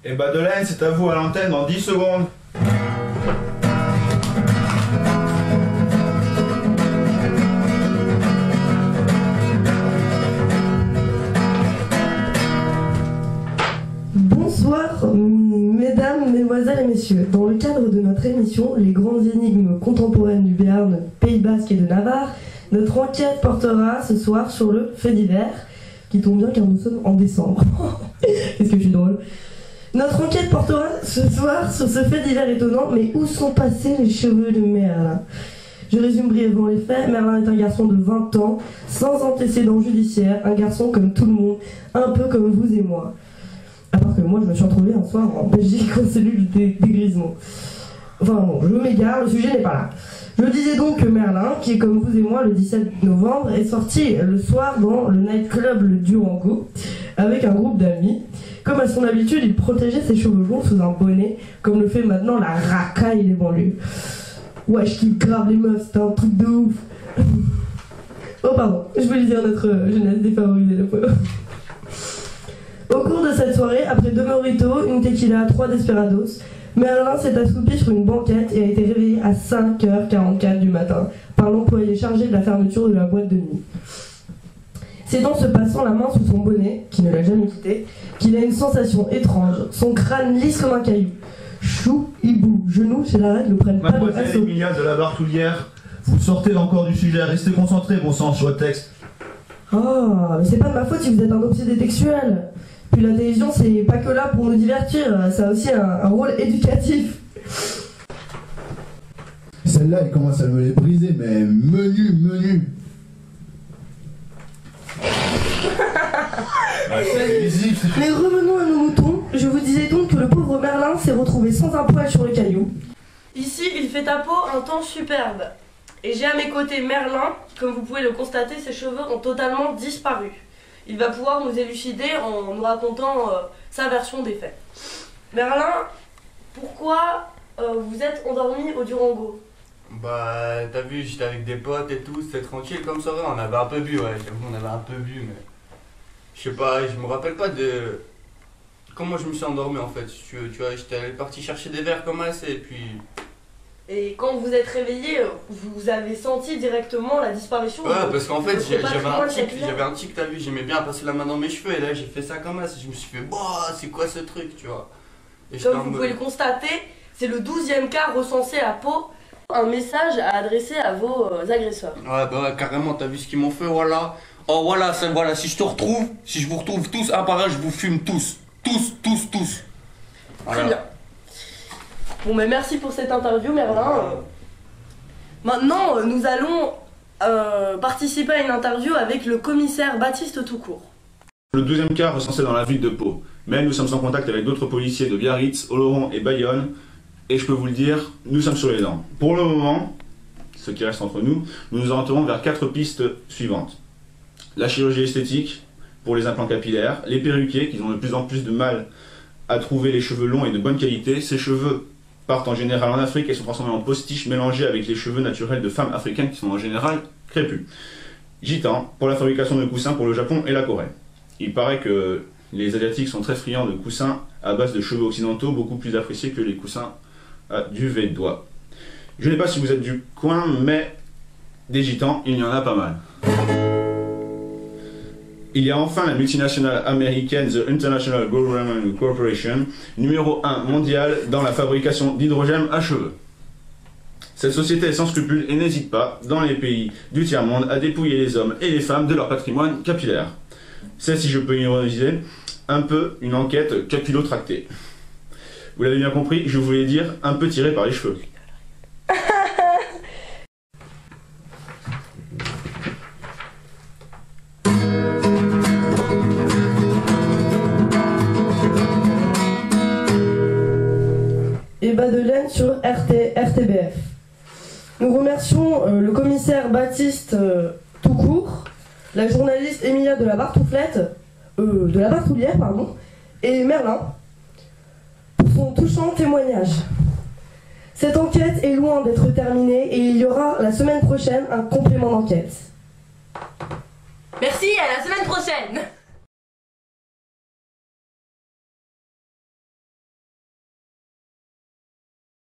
Et Badelaine, c'est à vous à l'antenne dans 10 secondes. Bonsoir, mesdames, mesdemoiselles et messieurs. Dans le cadre de notre émission Les grandes énigmes contemporaines du Béarn, Pays Basque et de Navarre, notre enquête portera ce soir sur le fait divers, qui tombe bien car nous sommes en décembre. Qu'est-ce que je suis drôle. Notre enquête portera ce soir sur ce fait divers étonnant, mais où sont passés les cheveux de Merlin? Je résume brièvement les faits. Merlin est un garçon de 20 ans, sans antécédents judiciaires, un garçon comme tout le monde, un peu comme vous et moi. À part que moi, je me suis retrouvée un soir en Belgique en cellule dégrisement. Enfin bon, je m'égare, le sujet n'est pas là. Je disais donc que Merlin, qui est comme vous et moi le 17 novembre, est sorti le soir dans le nightclub Le Durango avec un groupe d'amis. Comme à son habitude, il protégeait ses cheveux longs sous un bonnet, comme le fait maintenant la racaille des banlieues. Ouais, je kiffe grave les meufs, c'était un truc de ouf. Oh pardon, je voulais dire notre jeunesse défavorisée la fois. Au cours de cette soirée, après 2 mojitos, une tequila, 3 desperados, Merlin s'est assoupi sur une banquette et a été réveillé à 5h44 du matin par l'employé chargé de la fermeture de la boîte de nuit. C'est en se passant la main sous son bonnet, qui ne l'a jamais quitté, qu'il a une sensation étrange, son crâne lisse comme un caillou. Chou, hibou, genou, chez l'arrêt ne prennent pas de Mademoiselle assaut. Emilia de la Bartoulière, vous sortez encore du sujet, restez concentrés, bon sang, sur le texte. Oh, mais c'est pas de ma faute si vous êtes un obsédé textuel. Puis la télévision, c'est pas que là pour nous divertir, ça a aussi un rôle éducatif. Celle-là, elle commence à me les briser, mais menu. Mais revenons à nos moutons. Je vous disais donc que le pauvre Merlin s'est retrouvé sans un poil sur le caillou. Ici, il fait à Pau un temps superbe. Et j'ai à mes côtés Merlin. Comme vous pouvez le constater, ses cheveux ont totalement disparu. Il va pouvoir nous élucider en nous racontant sa version des faits. Merlin, pourquoi vous êtes endormi au Durango? Bah, t'as vu, j'étais avec des potes et tout, c'était tranquille comme soirée, on avait un peu bu, ouais, j'avoue, on avait un peu bu, mais... Je sais pas, je me rappelle pas de... Comment je me suis endormi en fait, tu vois, j'étais parti chercher des verres comme assez, et puis... Et quand vous êtes réveillé, vous avez senti directement la disparition? Ouais, parce qu'en fait, j'avais un tic, t'as vu, j'aimais bien passer la main dans mes cheveux, et là j'ai fait ça comme ça, je me suis fait, bah, c'est quoi ce truc, tu vois. Et comme vous pouvez le constater, c'est le 12e cas recensé à Pau. Un message à adresser à vos agresseurs. Ouais, bah ouais, carrément, t'as vu ce qu'ils m'ont fait, voilà. Oh, voilà, voilà, si je vous retrouve tous un par un, je vous fume tous. Tous. Voilà. Très bien. Bon, mais merci pour cette interview, Merlin. Maintenant, nous allons participer à une interview avec le commissaire Baptiste Toucourt. Le 12e cas recensé dans la ville de Pau. Mais nous sommes en contact avec d'autres policiers de Biarritz, Oloron et Bayonne. Et je peux vous le dire, nous sommes sur les dents. Pour le moment, ce qui reste entre nous, nous nous orienterons vers 4 pistes suivantes. La chirurgie esthétique, pour les implants capillaires, les perruquiers, qui ont de plus en plus de mal à trouver les cheveux longs et de bonne qualité. Ces cheveux partent en général en Afrique et sont transformés en postiches mélangés avec les cheveux naturels de femmes africaines qui sont en général crépus. Gitans, pour la fabrication de coussins pour le Japon et la Corée. Il paraît que les Asiatiques sont très friands de coussins à base de cheveux occidentaux, beaucoup plus appréciés que les coussins à duvet de doigts. Je ne sais pas si vous êtes du coin, mais des gitans, il y en a pas mal. Il y a enfin la multinationale américaine The International Government Corporation, numéro 1 mondial dans la fabrication d'hydrogène à cheveux. Cette société est sans scrupules et n'hésite pas, dans les pays du tiers-monde, à dépouiller les hommes et les femmes de leur patrimoine capillaire. C'est, si je peux ironiser, un peu une enquête capillotractée. Vous l'avez bien compris, je voulais dire un peu tiré par les cheveux. Et Badelaine sur RTBF. Nous remercions le commissaire Baptiste Toucourt, la journaliste Emilia de la Bartoulière, et Merlin pour son touchant témoignage. Cette enquête est loin d'être terminée et il y aura la semaine prochaine un complément d'enquête. Merci, à la semaine prochaine!